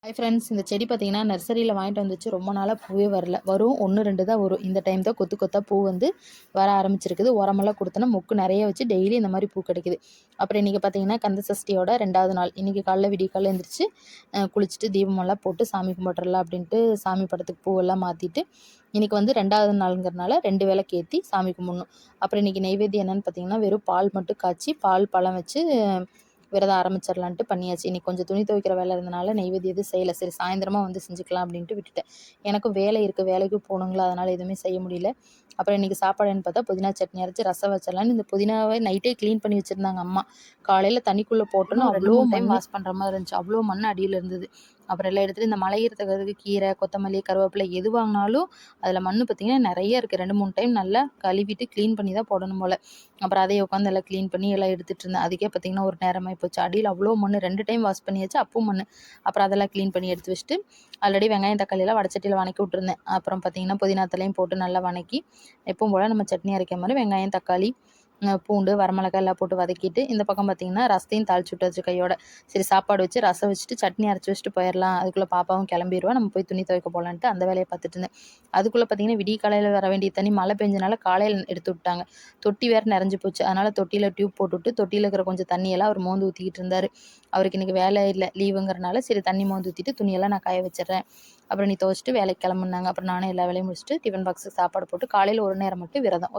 Hi friends, இந்த செடி பார்த்தீங்கன்னா நர்சரியில் வாங்கிட்டு வந்துச்சு. ரொம்ப நாளாக பூவே வரல. வரும் 1, 2 தான் வரும். இந்த டைம் தான் கொத்து கொத்தா பூ வந்து வர ஆரம்பிச்சிருக்குது. உரமெல்லாம் கொடுத்தோன்னா மொக்கு நிறைய வச்சு டெய்லி இந்த மாதிரி பூ கிடைக்குது. அப்புறம் இன்றைக்கி பார்த்தீங்கன்னா கந்த சஷ்டியோட 2வது நாள். இன்றைக்கி காலைல விடியற்காலைல எழுந்திரிச்சு குளிச்சுட்டு தீபமெல்லாம் போட்டு சாமி கும்பிட்றலாம் அப்படின்ட்டு சாமி படத்துக்கு பூவெல்லாம் மாற்றிட்டு இன்றைக்கி வந்து 2வது நாளுங்கிறனால 2 விளக்கு ஏற்றி சாமி கும்பிடணும். அப்புறம் இன்றைக்கி நெய்வேத்தியம் என்னென்னு பார்த்தீங்கன்னா வெறும் பால் மட்டும் காய்ச்சி பால் பழம் வச்சு விரதம் ஆரம்பிச்சிடலான்ட்டு பண்ணியாச்சு. இன்றைக்கி கொஞ்சம் துணி துவைக்கிற வேலை இருந்தனால நெய்வேத்தியம் எதுவும் செய்யலை. சரி சாயந்தரமாக வந்து செஞ்சுக்கலாம் அப்படின்ட்டு விட்டுட்டேன். எனக்கும் வேலை இருக்குது, வேலைக்கு போகணுங்களா, அதனால் எதுவுமே செய்ய முடியல. அப்புறம் இன்றைக்கி சாப்பாடுன்னு பார்த்தா புதினா சட்னி அரைச்சி ரசம் வச்சிடலான்னு இந்த புதினாவை நைட்டே க்ளீன் பண்ணி வச்சுருந்தாங்க அம்மா. காலையில் தண்ணிக்குள்ளே போட்டோன்னா அவ்வளோ டைம் வாஷ் பண்ணுற மாதிரி இருந்துச்சு. அவ்வளோ மண் அடியில் இருந்தது. அப்புறம் எல்லாம் எடுத்துகிட்டு இந்த மலை ஏறுறதுக்கு கீரை, கொத்தமல்லி, கருவேப்பிலை எது வாங்கினாலும் அதில் மண் பார்த்திங்கன்னா நிறைய இருக்குது. 2, 3 டைம் நல்லா கழுவிட்டு க்ளீன் பண்ணி தான் போடணும் போல். அப்புறம் அதையே உட்காந்து எல்லாம் க்ளீன் பண்ணி எல்லாம் எடுத்துகிட்டு இருந்தேன். அதுக்கே பார்த்திங்கன்னா ஒரு நேரமாகி போச்சு. அடியில் அவ்வளோ மண் 2 டைம் வாஷ் பண்ணியாச்சு, அப்பவும் மண். அப்புறம் அதெல்லாம் க்ளீன் பண்ணி எடுத்து வச்சுட்டு ஆல்ரெடி வெங்காயம் தக்காளியெல்லாம் வடச்சட்டியில் வணக்கி விட்டுருந்தேன். அப்புறம் பார்த்திங்கன்னா புதினா தழையும் போட்டு நல்லா வணக்கி எப்பவும் போல் நம்ம சட்னி அரைக்கிற மாதிரி வெங்காயம், தக்காளி, பூண்டு, வரமிளகாய் எல்லாம் போட்டு வதக்கிட்டு இந்த பக்கம் பார்த்திங்கன்னா ரசத்தையும் தாளிச்சு விட்டாச்சு கையோட. சரி சாப்பாடு வச்சு ரசம் வச்சுட்டு சட்னி அரைச்சி வச்சுட்டு போயிடலாம். அதுக்குள்ளே பாப்பாவும் கிளம்பிடுவா, நம்ம போய் துணி துவைக்க போகலான்ட்டு அந்த வேலையை பார்த்துட்டு இருந்தேன். அதுக்குள்ளே பார்த்திங்கன்னா விடிய காலையில் வர வேண்டிய தண்ணி மழை பெஞ்சனால காலையில் எடுத்து விட்டாங்க. தொட்டி வேறு நிறைஞ்சு போச்சு. அதனால் தொட்டியில் டியூப் போட்டுவிட்டு தொட்டியில் இருக்கிற கொஞ்சம் தண்ணியெல்லாம் அவர் மோந்து ஊற்றிக்கிட்டு இருந்தார். அவருக்கு இன்றைக்கி வேலை இல்லை, லீவுங்கிறனால சரி தண்ணி மோந்து ஊற்றிட்டு துணியெல்லாம் நான் காய வச்சிடுறேன், அப்புறம் நீ துவைச்சிட்டு வேலைக்கு கிளம்புனாங்க. அப்புறம் நானும் எல்லா வேலையும் முடிச்சுட்டு டிஃபன் பாக்ஸுக்கு சாப்பாடு போட்டு காலையில் ஒரு நேரம் மட்டும் விரதம்.